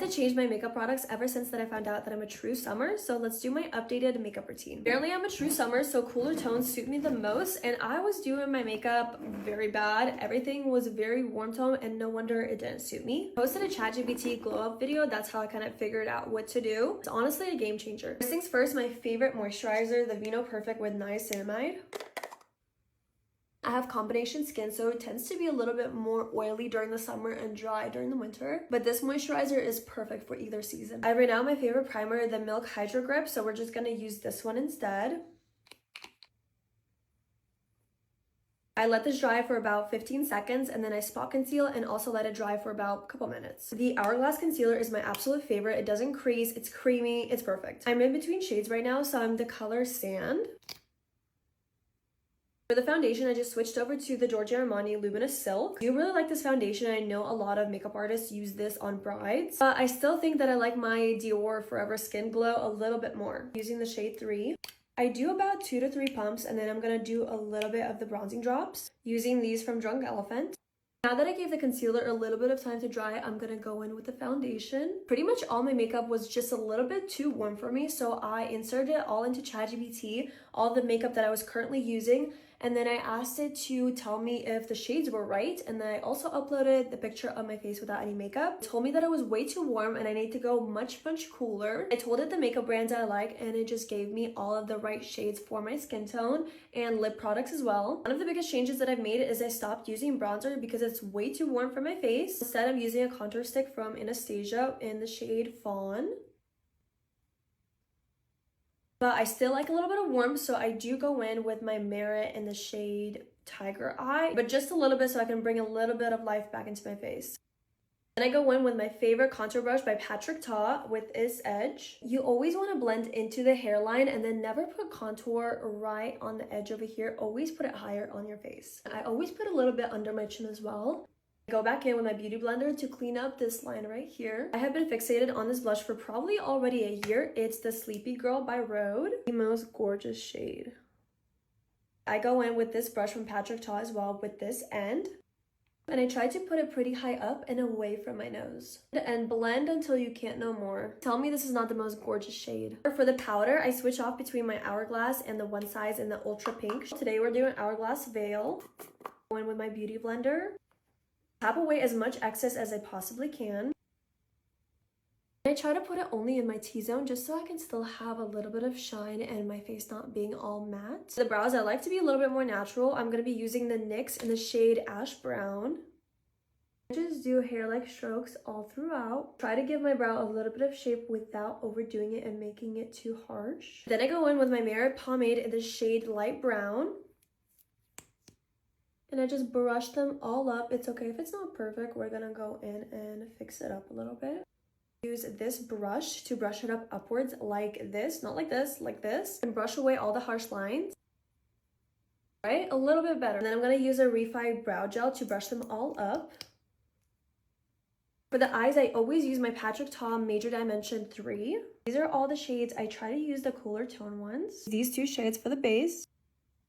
to change my makeup products ever since that I found out that I'm a true summer, so let's do my updated makeup routine. Apparently I'm a true summer, so cooler tones suit me the most, and I was doing my makeup very bad. Everything was very warm tone, and no wonder it didn't suit me. I posted a ChatGPT glow up video. That's how I kind of figured out what to do. It's honestly a game changer. First things first, my favorite moisturizer, the Vino Perfect with niacinamide. I have combination skin, so it tends to be a little bit more oily during the summer and dry during the winter, but this moisturizer is perfect for either season. I right now my favorite primer, the Milk Hydro Grip, so we're just gonna use this one instead. I let this dry for about 15 seconds and then I spot conceal and also let it dry for about a couple minutes. The Hourglass concealer is my absolute favorite. It doesn't crease, it's creamy, it's perfect. I'm in between shades right now, so I'm the color Sand. For the foundation, I just switched over to the Giorgio Armani Luminous Silk. I do really like this foundation. I know a lot of makeup artists use this on brides, but I still think that I like my Dior Forever Skin Glow a little bit more. Using the shade 3. I do about 2 to 3 pumps, and then I'm gonna do a little bit of the bronzing drops using these from Drunk Elephant. Now that I gave the concealer a little bit of time to dry, I'm gonna go in with the foundation. Pretty much all my makeup was just a little bit too warm for me, so I inserted it all into ChatGPT, all the makeup that I was currently using, and then I asked it to tell me if the shades were right, and then I also uploaded the picture of my face without any makeup. It told me that it was way too warm and I need to go much cooler. I told it the makeup brands I like, and it just gave me all of the right shades for my skin tone and lip products as well. One of the biggest changes that I've made is I stopped using bronzer because it's way too warm for my face. Instead, I'm using a contour stick from Anastasia in the shade Fawn. But I still like a little bit of warmth, so I do go in with my Merit in the shade Tiger Eye, but just a little bit so I can bring a little bit of life back into my face. Then I go in with my favorite contour brush by Patrick Ta with Is Edge. You always want to blend into the hairline and then never put contour right on the edge over here. Always put it higher on your face. I always put a little bit under my chin as well. Go back in with my beauty blender to clean up this line right here. I have been fixated on this blush for probably already a year. It's the Sleepy Girl by Rhode, the most gorgeous shade. I go in with this brush from Patrick Ta as well with this end, and I try to put it pretty high up and away from my nose and blend until you can't no more. Tell me this is not the most gorgeous shade. For the powder, I switch off between my Hourglass and the One Size in the Ultra Pink. Today we're doing Hourglass Veil. Go in with my beauty blender. Tap away as much excess as I possibly can. I try to put it only in my T-zone just so I can still have a little bit of shine and my face not being all matte. The brows, I like to be a little bit more natural. I'm going to be using the NYX in the shade Ash Brown. I just do hair-like strokes all throughout. Try to give my brow a little bit of shape without overdoing it and making it too harsh. Then I go in with my Merit pomade in the shade Light Brown. And I just brush them all up. It's okay if it's not perfect. We're gonna go in and fix it up a little bit. Use this brush to brush it up upwards like this, not like this, and brush away all the harsh lines. Right, a little bit better. And then I'm gonna use a Refi brow gel to brush them all up. For the eyes, I always use my Patrick Ta Major Dimension 3. These are all the shades. I try to use the cooler tone ones. These 2 shades for the base.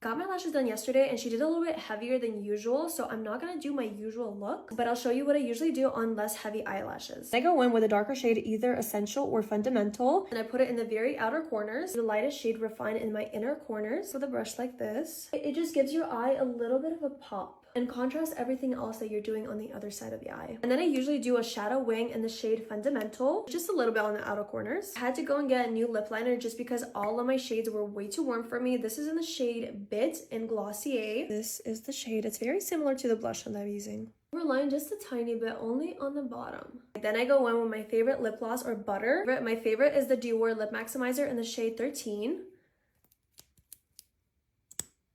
Got my lashes done yesterday and she did a little bit heavier than usual, so I'm not gonna do my usual look, but I'll show you what I usually do on less heavy eyelashes. I go in with a darker shade, either Essential or Fundamental, and I put it in the very outer corners. The lightest shade Refine in my inner corners with a brush like this. It just gives your eye a little bit of a pop and contrast everything else that you're doing on the other side of the eye. And then I usually do a shadow wing in the shade Fundamental, just a little bit on the outer corners. I had to go and get a new lip liner just because all of my shades were way too warm for me. This is in the shade Bit in Glossier. This is the shade. It's very similar to the blush that I'm using. Overline just a tiny bit, only on the bottom. Then I go in with my favorite lip gloss or butter. My favorite is the Dior Lip Maximizer in the shade 13.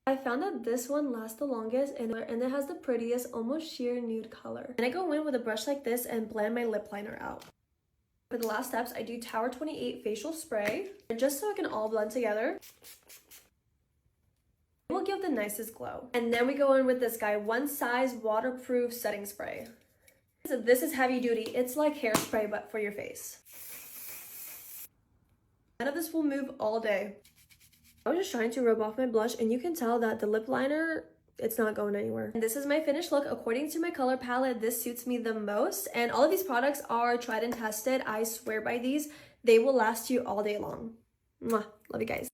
I found that this one lasts the longest and it has the prettiest, almost sheer nude color. And I go in with a brush like this and blend my lip liner out. For the last steps, I do Tower 28 facial spray, and just so it can all blend together. It will give the nicest glow. And then we go in with this guy, One Size Waterproof Setting Spray. So this is heavy duty. It's like hairspray, but for your face. None of this will move all day. I was just trying to rub off my blush, and you can tell that the lip liner it's not going anywhere. And this is my finished look. According to my color palette, this suits me the most. And all of these products are tried and tested. I swear by these. They will last you all day long. Mwah. Love you guys.